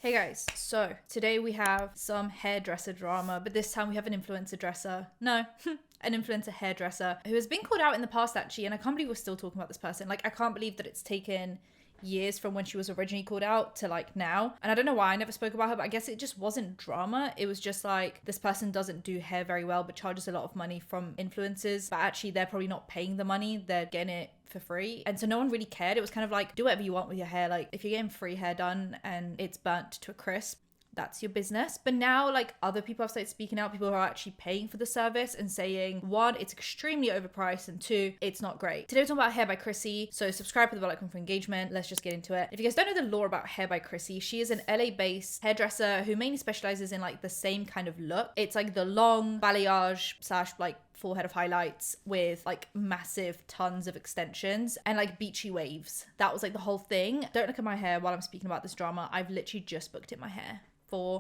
Hey guys, so today we have some hairdresser drama, but this time we have an influencer dresser. No, an influencer hairdresser who has been called out in the past actually, and I can't believe we're still talking about this person. Like, I can't believe that it's taken years from when she was originally called out to like now. And I don't know why I never spoke about her, but I guess it just wasn't drama. It was just like, this person doesn't do hair very well, but charges a lot of money from influencers, but actually they're probably not paying the money, they're getting it for free. And so no one really cared. It was kind of like, do whatever you want with your hair. Like, if you're getting free hair done and it's burnt to a crisp, that's your business. But now, like, other people have started speaking out, people who are actually paying for the service and saying, one, it's extremely overpriced, and two, it's not great. Today we're talking about Hair by Chrissy, so subscribe to the bell icon for engagement. Let's just get into it. If you guys don't know the lore about Hair by Chrissy, she is an LA-based hairdresser who mainly specializes in like the same kind of look. It's like the long balayage / like full head of highlights with like massive tons of extensions and like beachy waves. That was like the whole thing. Don't look at my hair while I'm speaking about this drama. I've literally just booked in my hair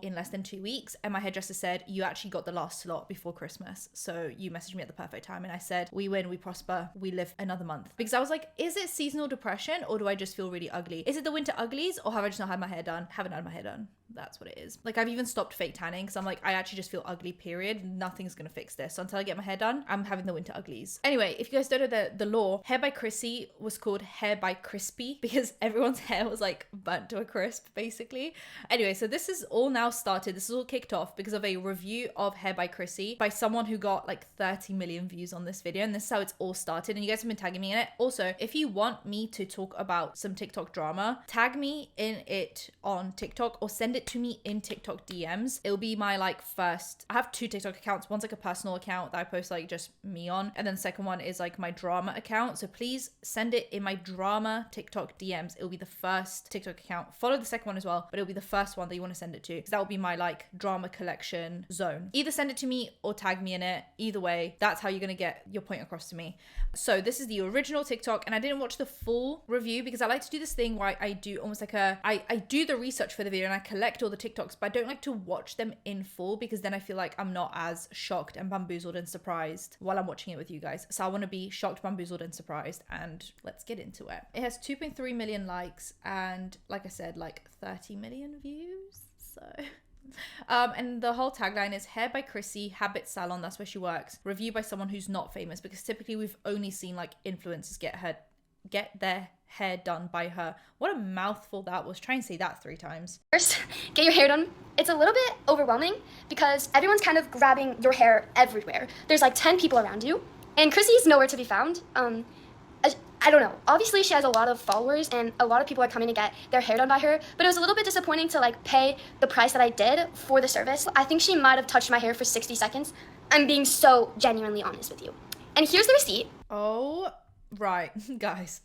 in less than 2 weeks, and my hairdresser said, you actually got the last slot before Christmas, so you messaged me at the perfect time. And I said, we win, we prosper, we live another month. Because I was like, is it seasonal depression or do I just feel really ugly? Is it the winter uglies, or have I just not had my hair done? Haven't had my hair done. That's what it is. Like, I've even stopped fake tanning because I'm like, I actually just feel ugly, period. Nothing's gonna fix this. So until I get my hair done, I'm having the winter uglies. Anyway, if you guys don't know the lore, Hair by Chrissy was called Hair by Crispy because everyone's hair was like burnt to a crisp, basically. Anyway, so this is all now started. This is all kicked off because of a review of Hair by Chrissy by someone who got like 30 million views on this video. And this is how it's all started. And you guys have been tagging me in it. Also, if you want me to talk about some TikTok drama, tag me in it on TikTok or send it to me in TikTok DMs. It'll be my like first, I have 2 TikTok accounts. One's like a personal account that I post like just me on, and then the second one is like my drama account. So please send it in my drama TikTok DMs. It'll be the first TikTok account. Follow the second one as well, but it'll be the first one that you want to send it to, because that will be my like drama collection zone. Either send it to me or tag me in it. Either way, that's how you're gonna get your point across to me. So this is the original TikTok, and I didn't watch the full review because I like to do this thing where I do almost like I do the research for the video and I collect all the TikToks, but I don't like to watch them in full because then I feel like I'm not as shocked and bamboozled and surprised while I'm watching it with you guys. So I want to be shocked, bamboozled, and surprised, and let's get into it. It has 2.3 million likes and, like I said, like 30 million views. So and the whole tagline is Hair by Chrissy, Habit Salon, that's where she works. Review by someone who's not famous, because typically we've only seen like influencers get their hair done by her. What a mouthful that was. Try and say that 3 times. First, get your hair done. It's a little bit overwhelming because everyone's kind of grabbing your hair everywhere. There's like 10 people around you, and Chrissy's nowhere to be found. I don't know. Obviously, she has a lot of followers, and a lot of people are coming to get their hair done by her, but it was a little bit disappointing to like pay the price that I did for the service. I think she might have touched my hair for 60 seconds. I'm being so genuinely honest with you. And here's the receipt. Oh, right, guys.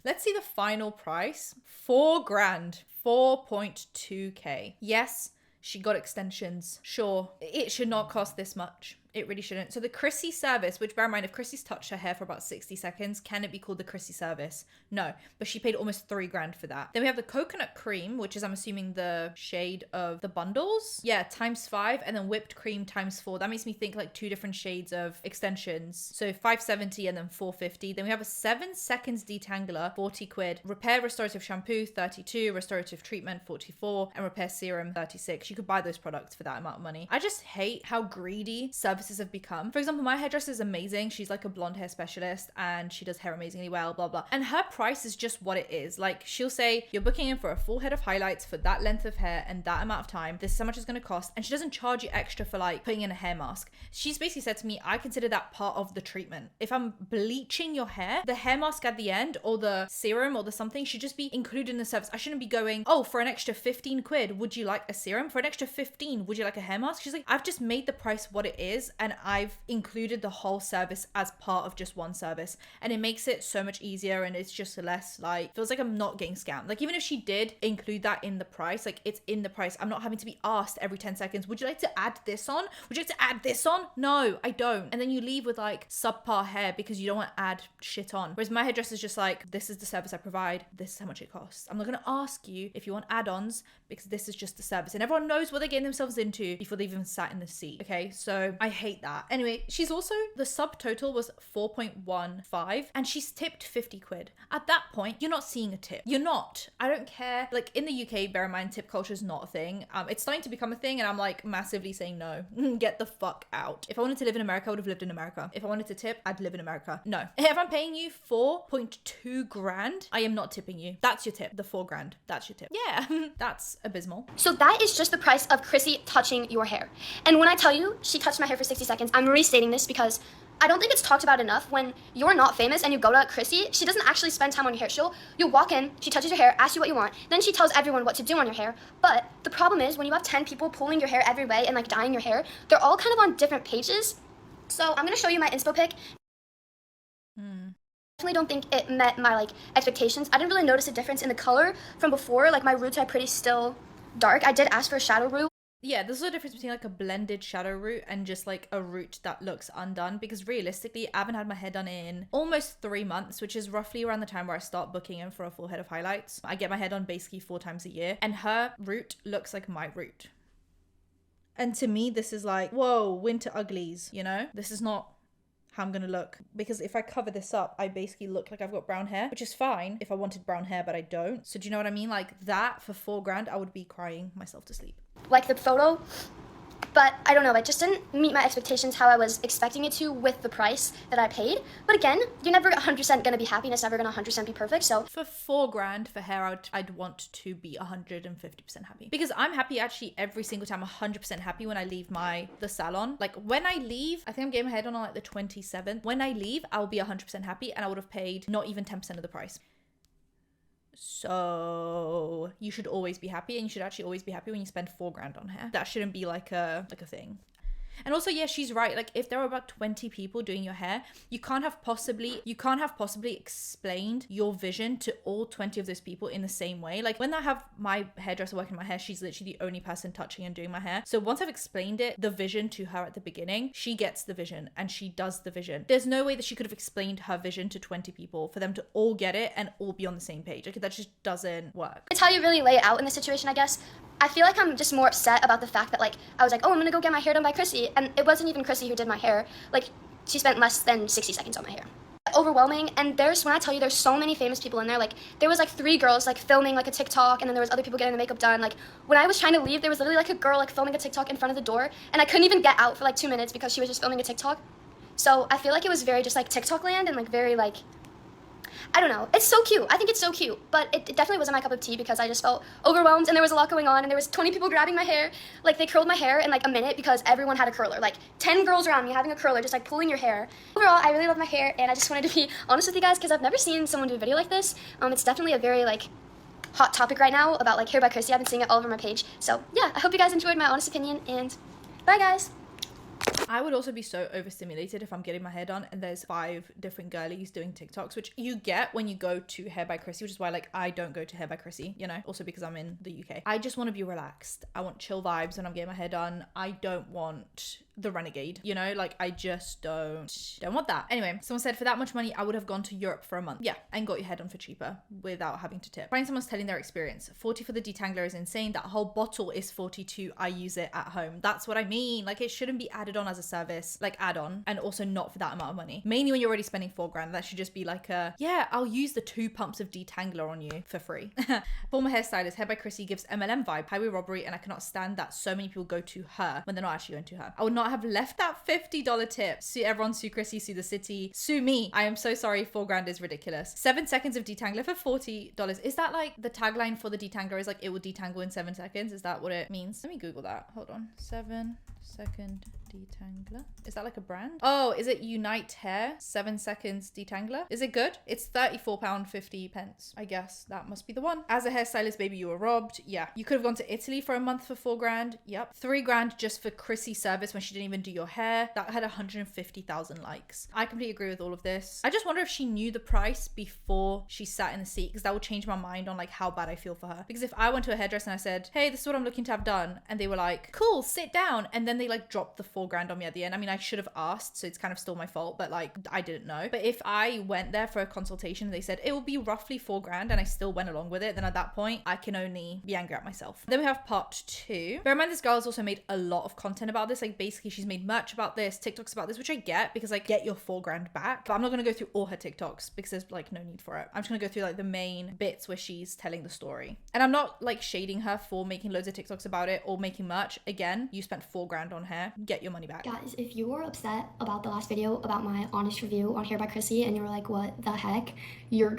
Let's see the final price. $4,000, 4.2K. Yes, she got extensions. Sure, it should not cost this much. It really shouldn't. So the Chrissy service, which bear in mind, if Chrissy's touched her hair for about 60 seconds, can it be called the Chrissy service? No, but she paid almost $3,000 for that. Then we have the coconut cream, which is, I'm assuming, the shade of the bundles. Yeah, ×5, and then whipped cream ×4. That makes me think like 2 different shades of extensions. So $570 and then $450. Then we have a 7 seconds detangler, 40 quid. Repair restorative shampoo, 32. Restorative treatment, 44. And repair serum, 36. You could buy those products for that amount of money. I just hate how greedy services have become. For example, my hairdresser is amazing. She's like a blonde hair specialist and she does hair amazingly well, blah, blah. And her price is just what it is. Like, she'll say, you're booking in for a full head of highlights for that length of hair and that amount of time. This is how much it's going to cost. And she doesn't charge you extra for like putting in a hair mask. She's basically said to me, I consider that part of the treatment. If I'm bleaching your hair, the hair mask at the end or the serum or the something should just be included in the service. I shouldn't be going, oh, for an extra 15 quid, would you like a serum? For an extra 15, would you like a hair mask? She's like, I've just made the price what it is, and I've included the whole service as part of just one service, and it makes it so much easier, and it's just less like, feels like I'm not getting scammed. Like, even if she did include that in the price, like it's in the price, I'm not having to be asked every 10 seconds, would you like to add this on? Would you like to add this on? No, I don't. And then you leave with like subpar hair because you don't want to add shit on. Whereas my hairdresser is just like, this is the service I provide, this is how much it costs. I'm not going to ask you if you want add-ons because this is just the service, and everyone knows what they're getting themselves into before they've even sat in the seat. Okay, so I hate that. Anyway, she's also, the subtotal was 4.15 and she's tipped 50 quid. At that point, you're not seeing a tip. You're not. I don't care. Like in the UK, bear in mind, tip culture is not a thing. It's starting to become a thing and I'm like massively saying no. Get the fuck out. If I wanted to live in America, I would have lived in America. If I wanted to tip, I'd live in America. No. If I'm paying you 4.2 grand, I am not tipping you. That's your tip. The 4 grand. That's your tip. Yeah, that's abysmal. So that is just the price of Chrissy touching your hair. And when I tell you she touched my hair for 60 seconds, I'm restating this because I don't think it's talked about enough. When you're not famous and you go to Chrissy, she doesn't actually spend time on your hair. You'll walk in, she touches your hair, asks you what you want, then she tells everyone what to do on your hair. But the problem is when you have 10 people pulling your hair every way and like dyeing your hair, they're all kind of on different pages. So I'm gonna show you my inspo pic. Definitely don't think it met my like expectations. I didn't really notice a difference in the color from before. Like my roots are pretty still dark. I did ask for a shadow root. Yeah, there's a difference between like a blended shadow root and just like a root that looks undone, because realistically I haven't had my hair done in almost 3 months, which is roughly around the time where I start booking in for a full head of highlights. I get my hair done basically 4 times a year and her root looks like my root. And to me this is like, whoa, winter uglies, you know? This is not how I'm gonna look, because if I cover this up I basically look like I've got brown hair, which is fine if I wanted brown hair, but I don't. So do you know what I mean? Like that for 4 grand I would be crying myself to sleep. Like the photo, but I don't know, it just didn't meet my expectations how I was expecting it to with the price that I paid. But again, you're never 100% gonna be happy and it's never gonna 100% be perfect. So for 4 grand for hair, I'd want to be 150% happy, because I'm happy actually every single time, 100% happy when I leave the salon. Like when I leave, I think I'm getting my hair done on like the 27th. When I leave, I'll be 100% happy and I would have paid not even 10% of the price. So you should always be happy, and you should actually always be happy when you spend 4 grand on hair. That shouldn't be like a thing. And also, yeah, she's right. Like if there are about 20 people doing your hair, you can't have possibly explained your vision to all 20 of those people in the same way. Like when I have my hairdresser working my hair, she's literally the only person touching and doing my hair. So once I've explained the vision to her at the beginning, she gets the vision and she does the vision. There's no way that she could have explained her vision to 20 people for them to all get it and all be on the same page. Like that just doesn't work. It's how you really lay it out in the situation, I guess. I feel like I'm just more upset about the fact that like I was like, oh, I'm gonna go get my hair done by Chrissy, and it wasn't even Chrissy who did my hair. Like she spent less than 60 seconds on my hair. Overwhelming. And when I tell you there's so many famous people in there, like there was like 3 girls like filming like a TikTok, and then there was other people getting the makeup done. Like when I was trying to leave, there was literally like a girl like filming a TikTok in front of the door, and I couldn't even get out for like 2 minutes because she was just filming a TikTok. So I feel like it was very just like TikTok land and like very like, I don't know. It's so cute. I think it's so cute. But it definitely wasn't my cup of tea because I just felt overwhelmed and there was a lot going on and there was 20 people grabbing my hair. Like they curled my hair in like a minute because everyone had a curler. Like 10 girls around me having a curler just like pulling your hair. Overall, I really love my hair and I just wanted to be honest with you guys because I've never seen someone do a video like this. It's definitely a very like hot topic right now about like hair by Chrissy. I've been seeing it all over my page. So yeah, I hope you guys enjoyed my honest opinion and bye guys. I would also be so overstimulated if I'm getting my hair done and there's 5 different girlies doing TikToks, which you get when you go to Hair by Chrissy, which is why like I don't go to Hair by Chrissy, you know, also because I'm in the UK. I just want to be relaxed. I want chill vibes when I'm getting my hair done. I don't want the renegade, you know, like I just don't want that. Anyway, someone said for that much money I would have gone to Europe for a month, yeah, and got your hair done for cheaper without having to tip. Find someone's telling their experience. 40 for the detangler is insane. That whole bottle is 42. I use it at home. That's what I mean. Like it shouldn't be added on as a service, like add-on, and also not for that amount of money. Mainly when you're already spending 4 grand, that should just be like a, yeah, I'll use the 2 pumps of detangler on you for free. Former hairstylist, Hair by Chrissy gives MLM vibe, highway robbery, and I cannot stand that so many people go to her when they're not actually going to her. I would not have left that $50 tip. Sue everyone, sue Chrissy, sue the city, sue me. I am so sorry. 4 grand is ridiculous. 7 seconds of detangler for $40. Is that like the tagline for the detangler is like it will detangle in 7 seconds? Is that what it means? Let me Google that. Hold on. 7-second detangler. Is that like a brand? Oh, is it Unite Hair 7 seconds detangler? Is it good? It's £34.50. I guess that must be the one. As a hairstylist, baby, you were robbed. Yeah. You could have gone to Italy for a month for 4 grand. Yep. 3 grand just for Chrissy service when she didn't even do your hair. That had 150,000 likes. I completely agree with all of this. I just wonder if she knew the price before she sat in the seat, because that would change my mind on like how bad I feel for her. Because if I went to a hairdresser and I said, hey, this is what I'm looking to have done, and they were like, cool, sit down, and then they like dropped the $4,000 on me at the end. I mean, I should have asked, so it's kind of still my fault, but like I didn't know. But if I went there for a consultation and they said it will be roughly $4,000 and I still went along with it, then at that point I can only be angry at myself. Then we have part 2. Bear in mind, this girl has also made a lot of content about this. Like basically she's made merch about this, TikToks about this, which I get because like get your $4,000 back. But I'm not gonna go through all her TikToks because there's like no need for it. I'm just gonna go through like the main bits where she's telling the story. And I'm not like shading her for making loads of TikToks about it or making merch. Again, you spent $4,000 on hair, get your money back. Guys, if you were upset about the last video about my honest review on Hair by Chrissy and you were like, what the heck, you're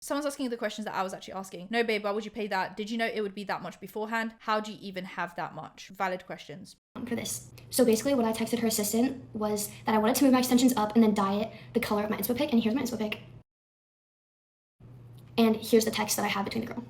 Someone's asking the questions that I was actually asking. No, babe, why would you pay that? Did you know it would be that much beforehand? How do you even have that much? Valid questions. For this. So basically what I texted her assistant was that I wanted to move my extensions up and then dye it the color of my inspo pic, and here's my inspo pic. And here's the text that I have between the girl.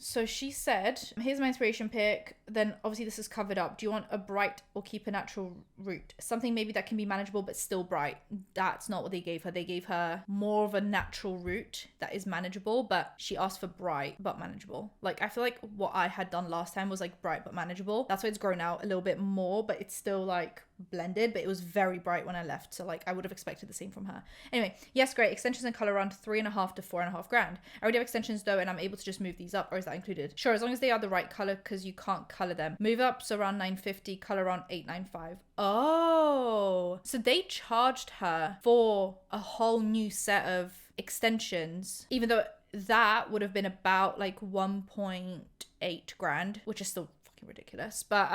So she said, here's my inspiration pic. Then obviously this is covered up. Do you want a bright or keep a natural root? Something maybe that can be manageable but still bright. That's not what they gave her. They gave her more of a natural root that is manageable, but she asked for bright but manageable. Like I feel like what I had done last time was like bright but manageable. That's why it's grown out a little bit more, but it's still like blended, but it was very bright when I left, so like I would have expected the same from her. Anyway, yes, great. Extensions and color around $3,500 to $4,500. I already have extensions though, and I'm able to just move these up, or is that included? Sure, as long as they are the right color, because you can't color them. Move ups around $950, color around $895. Oh, so they charged her for a whole new set of extensions, even though that would have been about like 1.8 grand, which is still ridiculous, but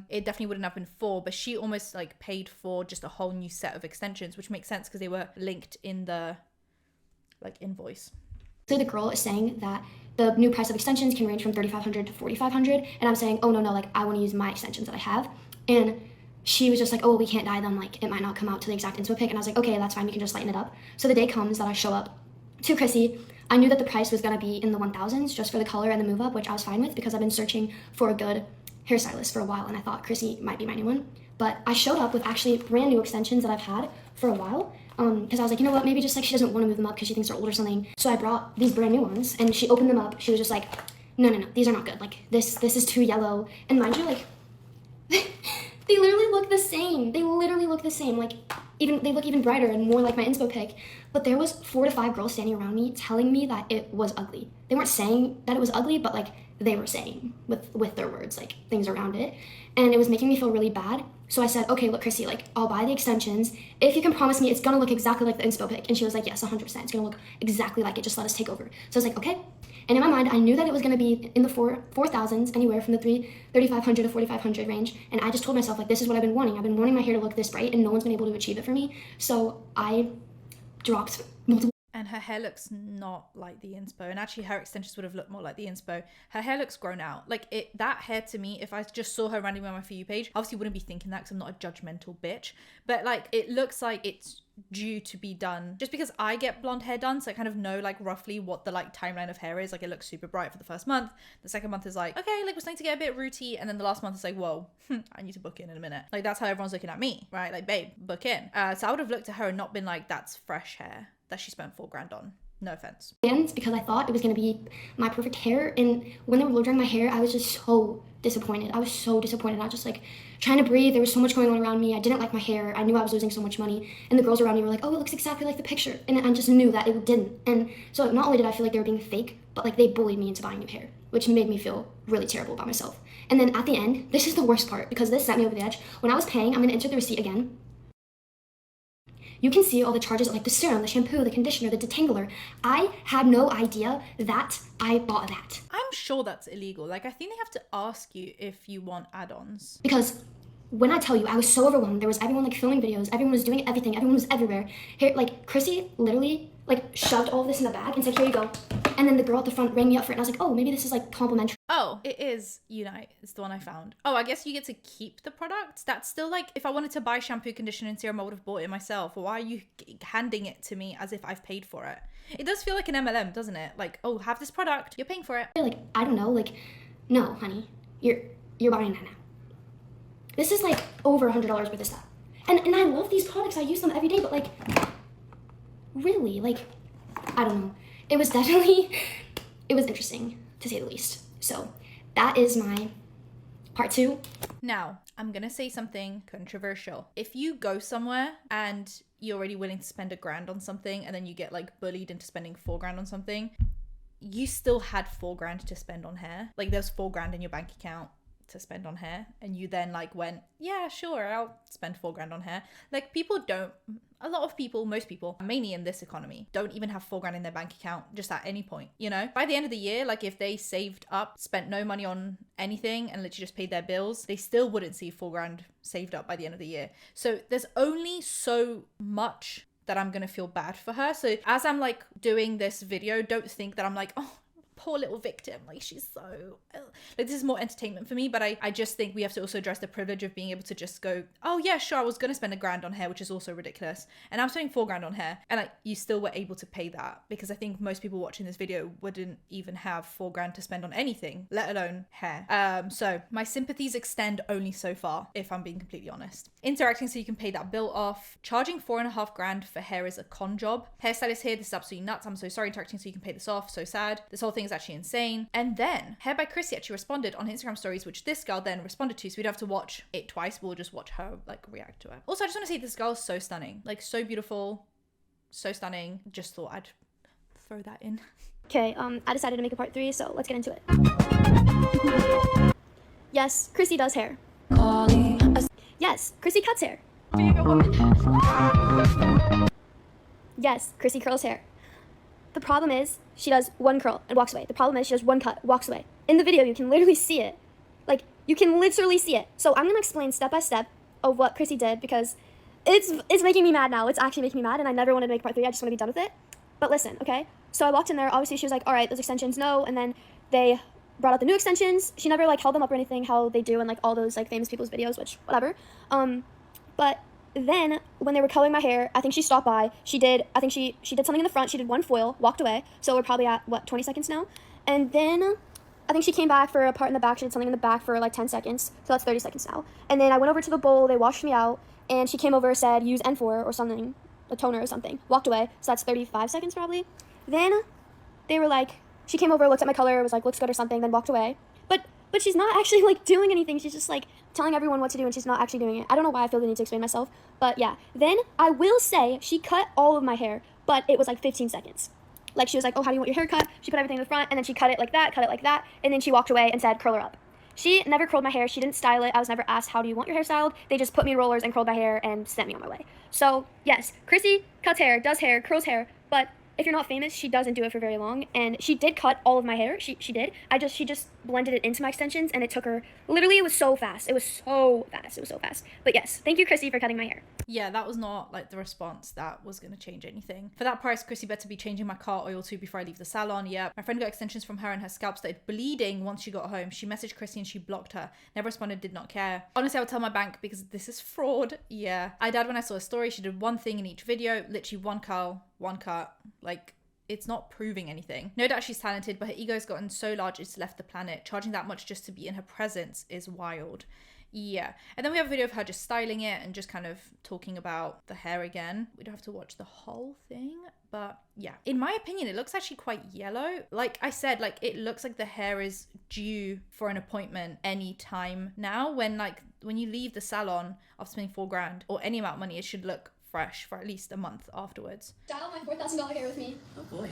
it definitely wouldn't have been 4, but she almost like paid for just a whole new set of extensions, which makes sense because they were linked in the like invoice. So the girl is saying that the new price of extensions can range from $3,500 to $4,500, and I'm saying, oh no, like I want to use my extensions that I have. And she was just like, oh, we can't dye them, like it might not come out to the exact inspo pic. And I was like, okay, that's fine, we can just lighten it up. So the day comes that I show up to Chrissy. I knew that the price was gonna be in the 1000s just for the color and the move up, which I was fine with because I've been searching for a good hairstylist for a while, and I thought Chrissy might be my new one. But I showed up with actually brand new extensions that I've had for a while, because I was like, you know what, maybe just like she doesn't want to move them up because she thinks they're old or something. So I brought these brand new ones, and she opened them up. She was just like, no, these are not good. Like this is too yellow. And mind you, like they literally look the same. They literally look the same. Like they look even brighter and more like my inspo pic. But there was 4 to 5 girls standing around me telling me that it was ugly. They weren't saying that it was ugly, but like they were saying with their words, like things around it. And it was making me feel really bad. So I said, okay, look, Chrissy, like I'll buy the extensions if you can promise me it's gonna look exactly like the inspo pic. And she was like, yes, 100%. It's gonna look exactly like it. Just let us take over. So I was like, okay. And in my mind, I knew that it was gonna be in the 4,000s, anywhere from the $3,500 to $4,500 range. And I just told myself, like, this is what I've been wanting. I've been wanting my hair to look this bright, and no one's been able to achieve it for me. So I dropped multiple. And her hair looks not like the inspo, and actually her extensions would have looked more like the inspo. Her hair looks grown out. Like that hair to me, if I just saw her randomly on my For You page, obviously wouldn't be thinking that because I'm not a judgmental bitch, but like it looks like it's due to be done just because I get blonde hair done, so I kind of know like roughly what the like timeline of hair is. Like it looks super bright for the first month, the second month is like, okay, like we're starting to get a bit rooty, and then the last month is like, whoa, I need to book in a minute. Like that's how everyone's looking at me, right? Like, babe, book in. So I would have looked at her and not been like, that's fresh hair that she spent $4,000 on. No offense. Because I thought it was going to be my perfect hair, and when they were blow drying my hair, I was just so disappointed. I was so disappointed. I was just like trying to breathe. There was so much going on around me. I didn't like my hair. I knew I was losing so much money, and the girls around me were like, oh, it looks exactly like the picture, and I just knew that it didn't. And so not only did I feel like they were being fake, but like they bullied me into buying new hair, which made me feel really terrible about myself. And then at the end, this is the worst part because this set me over the edge. When I was paying, I'm going to enter the receipt again. You can see all the charges like the serum, the shampoo, the conditioner, the detangler. I had no idea that I bought that. I'm sure that's illegal. Like, I think they have to ask you if you want add-ons. Because when I tell you, I was so overwhelmed. There was everyone like filming videos. Everyone was doing everything. Everyone was everywhere. Here, like Chrissy literally like shoved all of this in the bag and said, here you go. And then the girl at the front rang me up for it. And I was like, oh, maybe this is like complimentary. Oh, it is Unite. It's the one I found. Oh, I guess you get to keep the product. That's still like, if I wanted to buy shampoo, conditioner, and serum, I would have bought it myself. Why are you handing it to me as if I've paid for it? It does feel like an MLM, doesn't it? Like, oh, have this product. You're paying for it. Like, I don't know. Like, no, honey, you're buying that now. This is like over $100 worth of stuff. And I love these products. I use them every day, but like, really, like, I don't know. It was definitely, it was interesting to say the least. So that is my Part 2. Now, I'm gonna say something controversial. If you go somewhere and you're already willing to spend $1,000 on something and then you get like bullied into spending $4,000 on something, you still had $4,000 to spend on hair. Like there's $4,000 in your bank account to spend on hair, and you then like went, yeah, sure, I'll spend $4,000 on hair. Like people don't, a lot of people, most people, mainly in this economy, don't even have $4,000 in their bank account just at any point, you know? By the end of the year, like if they saved up, spent no money on anything and literally just paid their bills, they still wouldn't see $4,000 saved up by the end of the year. So there's only so much that I'm gonna feel bad for her. So as I'm like doing this video, don't think that I'm like, oh, poor little victim, like she's so like, this is more entertainment for me, but I just think we have to also address the privilege of being able to just go, oh yeah, sure, I was gonna spend $1,000 on hair, which is also ridiculous, and I'm spending $4,000 on hair, and like you still were able to pay that, because I think most people watching this video wouldn't even have $4,000 to spend on anything, let alone hair. So my sympathies extend only so far, if I'm being completely honest. Interacting so you can pay that bill off. Charging $4,500 for hair is a con job. Hairstylist here, this is absolutely nuts. I'm so sorry. Interacting so you can pay this off. So sad. This whole thing is actually insane. And then Hair by Chrissy actually responded on Instagram stories, which this girl then responded to. So we'd have to watch it twice. We'll just watch her like react to it. Also, I just want to say this girl is so stunning, like so beautiful, so stunning. Just thought I'd throw that in. Okay, I decided to make a part 3, so let's get into it. Yes, Chrissy does hair. Yes, Chrissy cuts hair. Favorite woman. Yes, Chrissy curls hair. The problem is she does one curl and walks away. The problem is she does one cut, walks away. In the video, you can literally see it. Like, you can literally see it. So I'm going to explain step by step of what Chrissy did, because it's making me mad now. It's actually making me mad, and I never wanted to make part 3. I just want to be done with it. But listen, okay? So I walked in there. Obviously, she was like, all right, those extensions, no. And then they brought out the new extensions. She never, like, held them up or anything, how they do in, like, all those, like, famous people's videos, which, whatever. But then, when they were coloring my hair, I think she stopped by. She did something in the front. She did one foil, walked away. So we're probably at, 20 seconds now? And then I think she came back for a part in the back. She did something in the back for, like, 10 seconds. So that's 30 seconds now. And then I went over to the bowl. They washed me out. And she came over, said, use N4 or something, a toner or something. Walked away. So that's 35 seconds probably. Then they were like, she came over, looked at my color, was like, looks good or something, then walked away. But she's not actually, like, doing anything. She's just, like, telling everyone what to do, and she's not actually doing it. I don't know why I feel the need to explain myself, but yeah. Then I will say she cut all of my hair, but it was, like, 15 seconds. Like, she was like, oh, how do you want your hair cut? She put everything in the front, and then she cut it like that, and then she walked away and said, curl her up. She never curled my hair. She didn't style it. I was never asked, how do you want your hair styled? They just put me in rollers and curled my hair and sent me on my way. So, yes, Chrissy cuts hair, does hair, curls hair, but if you're not famous, she doesn't do it for very long. And she did cut all of my hair. She did. She just blended it into my extensions, and it took her, literally, it was so fast. It was so fast. But yes, thank you, Chrissy, for cutting my hair. Yeah, that was not like the response that was going to change anything. For that price, Chrissy better be changing my car oil too before I leave the salon. Yeah, my friend got extensions from her and her scalp started bleeding once she got home. She messaged Chrissy and she blocked her. Never responded, did not care. Honestly, I would tell my bank because this is fraud. Yeah. I died when I saw a story. She did one thing in each video, literally one curl, one cut. Like, it's not proving anything. No doubt she's talented, but her ego's gotten so large it's left the planet. Charging that much just to be in her presence is wild. Yeah. And then we have a video of her just styling it and just kind of talking about the hair again. We don't have to watch the whole thing, but yeah. In my opinion, it looks actually quite yellow. Like I said, like it looks like the hair is due for an appointment any time now. When you leave the salon after spending $4,000 or any amount of money, it should look fresh for at least a month afterwards. Style my $4,000 hair with me. Oh boy.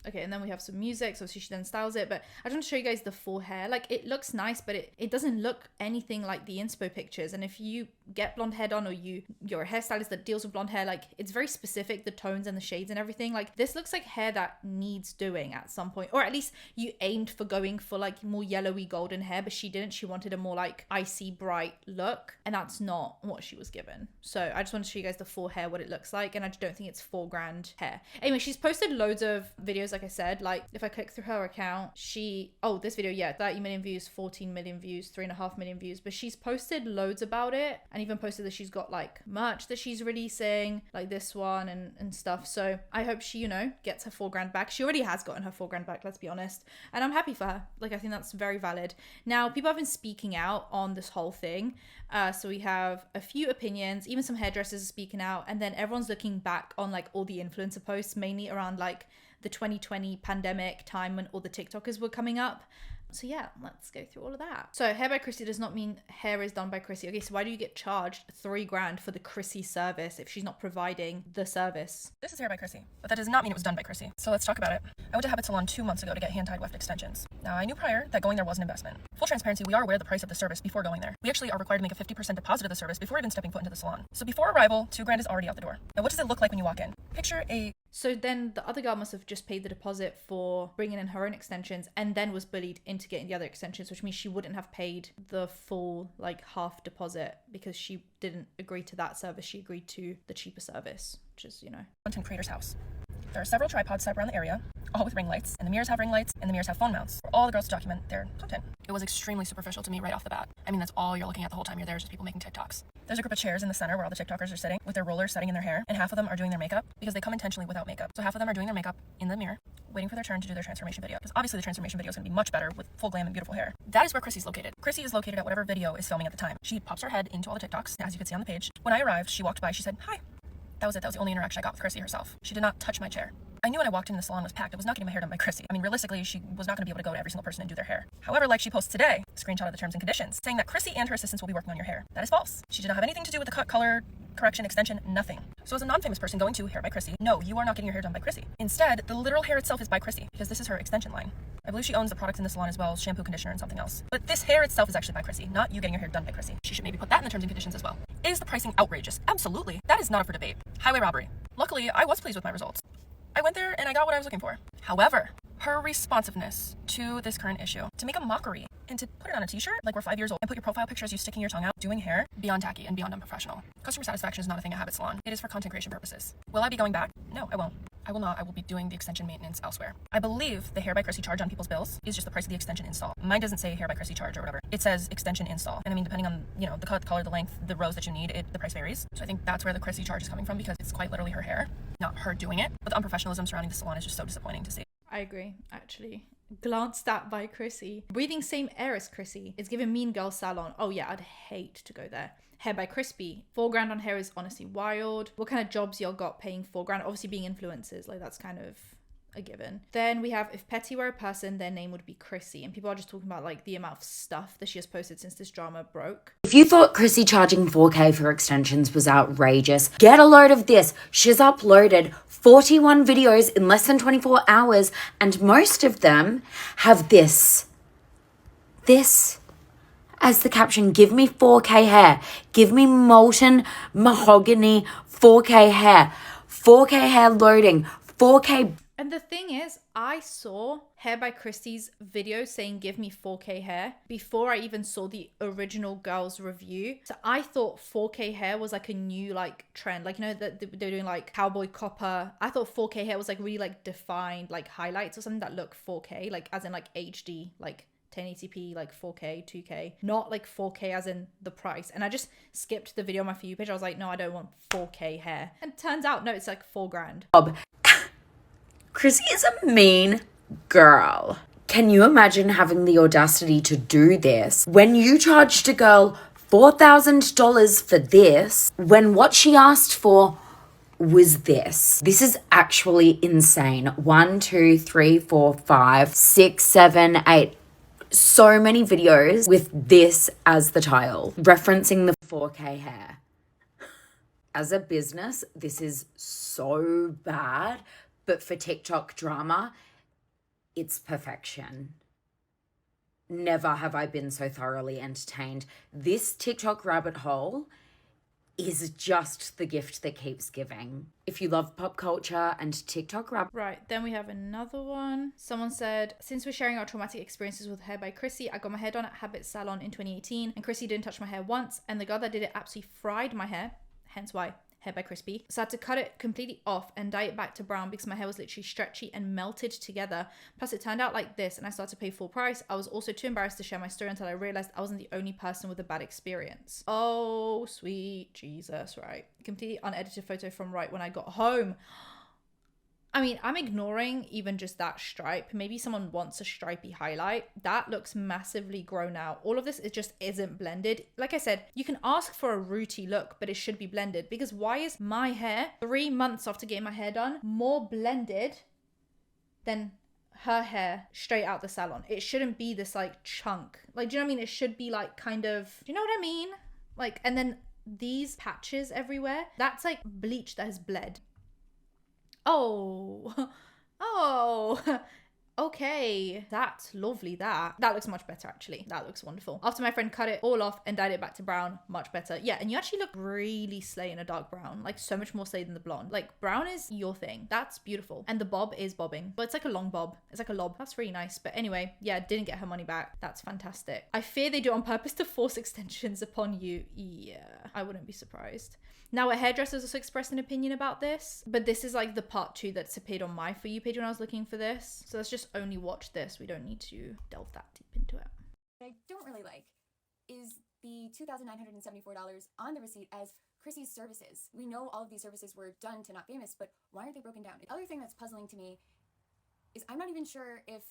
Okay, and then we have some music, so she then styles it, but I just want to show you guys the full hair. Like, it looks nice, but it doesn't look anything like the inspo pictures, and if you get blonde hair done or you're a hairstylist that deals with blonde hair, like, it's very specific, the tones and the shades and everything. Like, this looks like hair that needs doing at some point, or at least you aimed for going for, like, more yellowy golden hair, but she didn't. She wanted a more, like, icy bright look, and that's not what she was given. So I just want to show you guys the full hair, what it looks like, and I just don't think it's $4,000 hair. Anyway, she's posted loads of videos, like I said. Like, if I click through her account, this video, yeah, 30 million views, 14 million views, 3.5 million views, but she's posted loads about it, and even posted that she's got, like, merch that she's releasing, like this one and stuff. So I hope she, gets her $4,000 back. She already has gotten her $4,000 back, let's be honest, and I'm happy for her. Like, I think that's very valid. Now, people have been speaking out on this whole thing. So we have a few opinions, even some hairdressers are speaking out, and then everyone's looking back on, like, all the influencer posts, mainly around, like, the 2020 pandemic time when all the TikTokers were coming up. So yeah, let's go through all of that. So hair by Chrissy does not mean hair is done by Chrissy. Okay, so why do you get charged $3,000 for the Chrissy service if she's not providing the service? This is hair by Chrissy, but that does not mean it was done by Chrissy. So let's talk about it. I went to Habit Salon 2 months ago to get hand-tied weft extensions. Now, I knew prior that going there was an investment. Full transparency, we are aware of the price of the service before going there. We actually are required to make a 50% deposit of the service before even stepping foot into the salon. So before arrival, $2,000 is already out the door. Now, what does it look like when you walk in? Picture a... So then the other girl must have just paid the deposit for bringing in her own extensions and then was bullied into getting the other extensions, which means she wouldn't have paid the full like half deposit because she didn't agree to that service. She agreed to the cheaper service, which is, you know. Content creator's house. There are several tripods set up around the area, all with ring lights, and the mirrors have ring lights, and the mirrors have phone mounts for all the girls to document their content. It was extremely superficial to me right off the bat. I mean, that's all you're looking at the whole time you're there is just people making TikToks. There's a group of chairs in the center where all the TikTokers are sitting with their rollers setting in their hair, and half of them are doing their makeup because they come intentionally without makeup. So half of them are doing their makeup in the mirror, waiting for their turn to do their transformation video. Because obviously the transformation video is going to be much better with full glam and beautiful hair. That is where Chrissy's located. Chrissy is located at whatever video is filming at the time. She pops her head into all the TikToks, as you can see on the page. When I arrived, she walked by, she said, "Hi." That was it. That was the only interaction I got with Chrissy herself. She did not touch my chair. I knew when I walked in the salon was packed, I was not getting my hair done by Chrissy. I mean, realistically, she was not going to be able to go to every single person and do their hair. However, like she posts today, a screenshot of the terms and conditions, saying that Chrissy and her assistants will be working on your hair. That is false. She did not have anything to do with the cut, color, correction, extension, nothing. So as a non-famous person going to Hair by Chrissy, no, you are not getting your hair done by Chrissy. Instead, the literal hair itself is by Chrissy because this is her extension line. I believe she owns the products in the salon as well, shampoo, conditioner, and something else. But this hair itself is actually by Chrissy, not you getting your hair done by Chrissy. She should maybe put that in the terms and conditions as well. Is the pricing outrageous? Absolutely. That is not up for debate. Highway robbery. Luckily, I was pleased with my results. I went there and I got what I was looking for. However, her responsiveness to this current issue, to make a mockery and to put it on a t-shirt like we're 5 years old and put your profile picture as you sticking your tongue out doing hair, beyond tacky and beyond unprofessional. Customer satisfaction is not a thing at Habit Salon. It is for content creation purposes. Will I be going back? No, I won't. I will not. I will be doing the extension maintenance elsewhere. I believe the Hair by Chrissy charge on people's bills is just the price of the extension install. Mine doesn't say Hair by Chrissy charge or whatever. It says extension install. And I mean, depending on, you know, the cut, the color, the length, the rows that you need, the price varies. So I think that's where the Chrissy charge is coming from because it's quite literally her hair, not her doing it. But the unprofessionalism surrounding the salon is just so disappointing to see. I agree, actually. Glanced at by Chrissy. Breathing same air as Chrissy. It's giving Mean Girl Salon. Oh yeah, I'd hate to go there. Hair by Crispy. $4,000 on hair is honestly wild. What kind of jobs y'all got paying $4,000? Obviously being influencers, like that's kind of a given. Then we have, if Petty were a person, their name would be Chrissy. And people are just talking about like the amount of stuff that she has posted since this drama broke. If you thought Chrissy charging $4,000 for extensions was outrageous, get a load of this. She's uploaded 41 videos in less than 24 hours, and most of them have this as the caption. Give me 4K hair. Give me molten mahogany 4K hair. 4K hair loading. 4K. And the thing is, I saw Hair by Christy's video saying give me 4K hair before I even saw the original girl's review. So I thought 4K hair was like a new like trend. Like, you know, that they're doing like cowboy copper. I thought 4K hair was like really like defined like highlights or something that look 4K, like as in like HD, like 1080p, like 4K, 2K, not like 4K as in the price. And I just skipped the video on my For You page. I was like, no, I don't want 4K hair. And turns out, no, it's like $4,000. Chrissy is a mean girl. Can you imagine having the audacity to do this when you charged a girl $4,000 for this when what she asked for was this? This is actually insane. 1, 2, 3, 4, 5, 6, 7, 8. So many videos with this as the title, referencing the 4K hair. As a business, this is so bad. But for TikTok drama, it's perfection. Never have I been so thoroughly entertained. This TikTok rabbit hole is just the gift that keeps giving. If you love pop culture and TikTok rabbit... Right, then we have another one. Someone said, since we're sharing our traumatic experiences with Hair by Chrissy, I got my hair done at Habit Salon in 2018, and Chrissy didn't touch my hair once, and the girl that did it absolutely fried my hair, hence why Hair by Crispy. So I had to cut it completely off and dye it back to brown because my hair was literally stretchy and melted together. Plus it turned out like this and I started to pay full price. I was also too embarrassed to share my story until I realized I wasn't the only person with a bad experience. Oh, sweet Jesus, right? Completely unedited photo from right when I got home. I mean, I'm ignoring even just that stripe. Maybe someone wants a stripy highlight. That looks massively grown out. All of this just isn't blended. Like I said, you can ask for a rooty look, but it should be blended. Because why is my hair, 3 months after getting my hair done, more blended than her hair straight out the salon. It shouldn't be this like chunk. Like, do you know what I mean? It should be like kind of, do you know what I mean? Like, and then these patches everywhere, that's like bleach that has bled. Oh, oh, okay, that's lovely. That looks much better, actually. That looks wonderful. After my friend cut it all off and dyed it back to brown, much better. Yeah, and you actually look really slay in a dark brown, like so much more slay than the blonde. Like, brown is your thing. That's beautiful. And the bob is bobbing, but it's like a long bob. It's like a lob. That's really nice. But anyway, yeah, didn't get her money back. That's fantastic. I fear they do it on purpose to force extensions upon you. Yeah, I wouldn't be surprised. Now, a hairdresser's also expressed an opinion about this, but this is like the part 2 that's appeared on my For You page when I was looking for this. So let's just only watch this. We don't need to delve that deep into it. What I don't really like is the $2,974 on the receipt as Chrissy's services. We know all of these services were done to Not Famous, but why aren't they broken down? The other thing that's puzzling to me is I'm not even sure if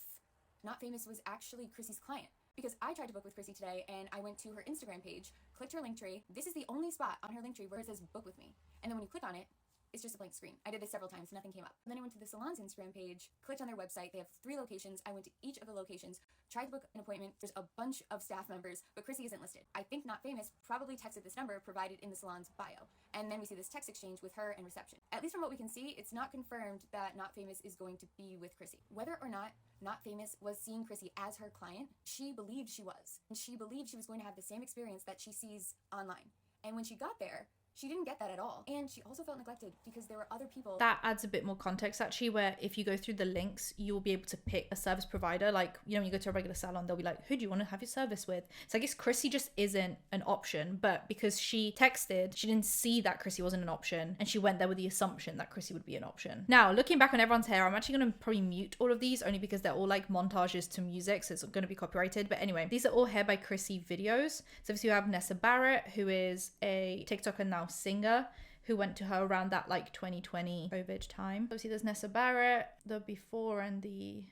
Not Famous was actually Chrissy's client. Because I tried to book with Chrissy today and I went to her Instagram page, clicked her link tree. This is the only spot on her link tree where it says book with me. And then when you click on it, it's just a blank screen. I did this several times, nothing came up. And then I went to the salon's Instagram page, clicked on their website. They have 3 locations. I went to each of the locations, tried to book an appointment. There's a bunch of staff members, but Chrissy isn't listed. I think Not Famous probably texted this number provided in the salon's bio. And then we see this text exchange with her and reception. At least from what we can see, it's not confirmed that Not Famous is going to be with Chrissy. Whether or not Not Famous was seeing Chrissy as her client, she believed she was. And she believed she was going to have the same experience that she sees online. And when she got there, she didn't get that at all. And she also felt neglected because there were other people. That adds a bit more context, actually, where if you go through the links, you'll be able to pick a service provider. Like, you know, when you go to a regular salon, they'll be like, who do you want to have your service with? So I guess Chrissy just isn't an option, but because she texted, she didn't see that Chrissy wasn't an option, and she went there with the assumption that Chrissy would be an option. Now, looking back on everyone's hair, I'm actually going to probably mute all of these only because they're all like montages to music, so it's going to be copyrighted. But anyway, these are all Hair by Chrissy videos. So obviously you have Nessa Barrett, who is a TikToker now singer, who went to her around that like 2020 COVID time. Obviously there's Nessa Barrett, the before and the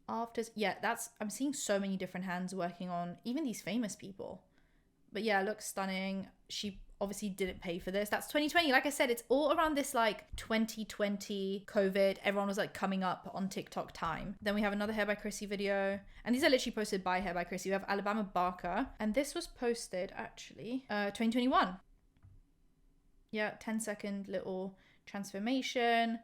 afters. Yeah, I'm seeing so many different hands working on even these famous people. But yeah, it looks stunning. She obviously didn't pay for this. That's 2020. Like I said, it's all around this like 2020 COVID. Everyone was like coming up on TikTok time. Then we have another Hair by Chrissy video. And these are literally posted by Hair by Chrissy. We have Alabama Barker. And this was posted actually 2021. Yeah, 10-second little transformation.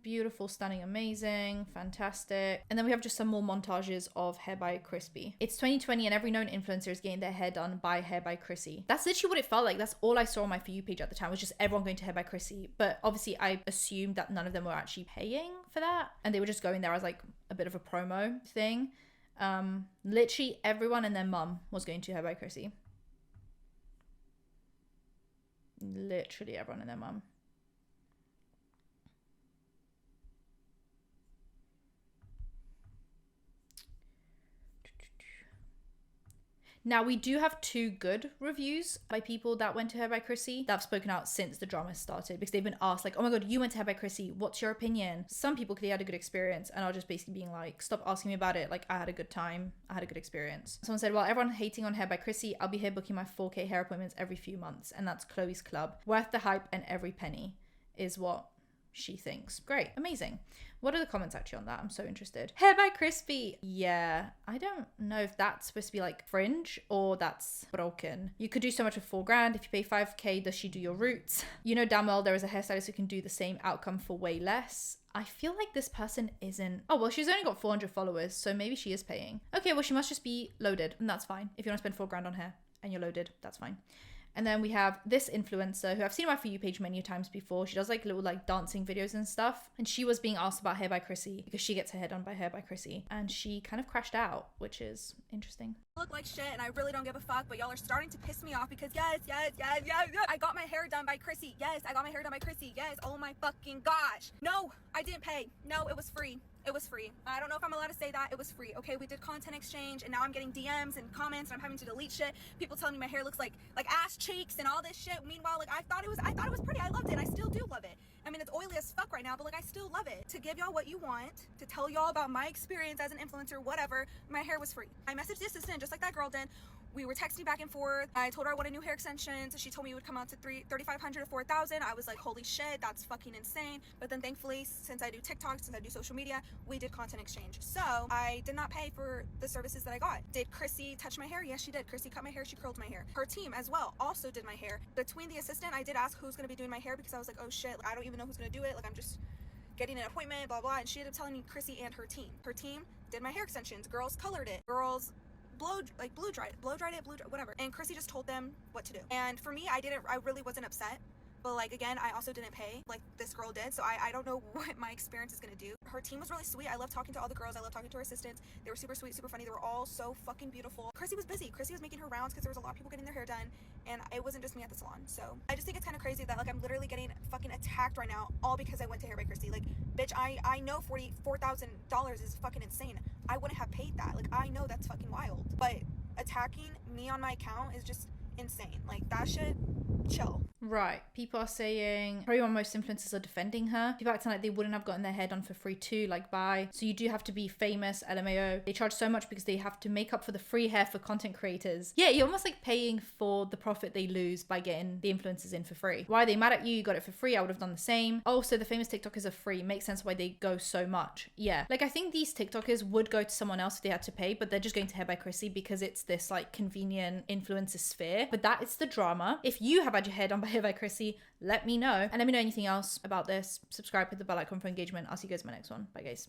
Beautiful, stunning, amazing, fantastic. And then we have just some more montages of Hair by Chrissy. It's 2020 and every known influencer is getting their hair done by Hair by Chrissy. That's literally what it felt like. That's all I saw on my For You page at the time, was just everyone going to Hair by Chrissy. But obviously I assumed that none of them were actually paying for that. And they were just going there as like a bit of a promo thing. Literally everyone and their mum was going to Hair by Chrissy. Literally everyone and their mum. Now, we do have 2 good reviews by people that went to Hair by Chrissy that have spoken out since the drama started, because they've been asked like, oh my god, you went to Hair by Chrissy, what's your opinion? Some people clearly had a good experience and are just basically being like, stop asking me about it, like I had a good time, I had a good experience. Someone said, well, everyone hating on Hair by Chrissy, I'll be here booking my 4K hair appointments every few months, and that's Chloe's Club. Worth the hype and every penny is what she thinks. Great, amazing. What are the comments actually on that? I'm so interested. Hair by Chrissy. Yeah, I don't know if that's supposed to be like fringe or that's broken. You could do so much with $4,000. If you pay 5K, does she do your roots? You know damn well there is a hairstylist who can do the same outcome for way less. I feel like this person isn't. Oh, well, she's only got 400 followers, so maybe she is paying. Okay, well, she must just be loaded, and that's fine. If you want to spend $4,000 on hair and you're loaded, that's fine. And then we have this influencer who I've seen on my For You page many times before. She does like little like dancing videos and stuff. And she was being asked about Hair by Chrissy because she gets her hair done by Hair by Chrissy. And she kind of crashed out, which is interesting. Look like shit and I really don't give a fuck, but y'all are starting to piss me off because yes, I got my hair done by Chrissy. Yes, I got my hair done by Chrissy. Yes, oh my fucking gosh. No, I didn't pay. No, it was free. It was free. I don't know if I'm allowed to say that. It was free. Okay, we did content exchange and now I'm getting DMs and comments and I'm having to delete shit. People telling me my hair looks like ass cheeks and all this shit. Meanwhile, like I thought it was pretty. I loved it and I still do love it. I mean, it's oily as fuck right now, but like I still love it. To give y'all what you want, to tell y'all about my experience as an influencer, whatever, my hair was free. I messaged the assistant just like that girl did. We were texting back and forth. I told her I wanted new hair extensions. She told me it would come out to $3,500 to $4,000. I was like, holy shit, that's fucking insane. But then thankfully, since I do TikTok, since I do social media, we did content exchange. So I did not pay for the services that I got. Did Chrissy touch my hair? Yes, she did. Chrissy cut my hair. She curled my hair. Her team as well also did my hair. Between the assistant, I did ask who's going to be doing my hair because I was like, oh shit, I don't even know who's going to do it. Like I'm just getting an appointment, blah, blah. And she ended up telling me Chrissy and her team. Her team did my hair extensions. Girls colored it. Girls blow dried it, whatever. And Chrissy just told them what to do. And for me, I really wasn't upset. But like, again, I also didn't pay like this girl did. So I don't know what my experience is gonna do. Her team was really sweet. I love talking to all the girls. I love talking to her assistants. They were super sweet, super funny. They were all so fucking beautiful. Chrissy was busy. Chrissy was making her rounds because there was a lot of people getting their hair done. And it wasn't just me at the salon. So I just think it's kind of crazy that like I'm literally getting fucking attacked right now all because I went to Hair by Christy. Like, bitch, I know $44,000 is fucking insane. I wouldn't have paid that. Like, I know that's fucking wild. But attacking me on my account is just insane. Like, that shit, chill. Right. People are saying probably when most influencers are defending her. People acting like they wouldn't have gotten their hair done for free too, like bye. So you do have to be famous, LMAO. They charge so much because they have to make up for the free hair for content creators. Yeah, you're almost like paying for the profit they lose by getting the influencers in for free. Why are they mad at you? You got it for free. I would have done the same. Also, the famous TikTokers are free. Makes sense why they go so much. Yeah. Like I think these TikTokers would go to someone else if they had to pay, but they're just going to Hair by Chrissy because it's this like convenient influencer sphere. But that is the drama. If you have had your hair done by Hair by Chrissy, let me know. And let me know anything else about this. Subscribe, hit the bell icon for engagement. I'll see you guys in my next one. Bye guys.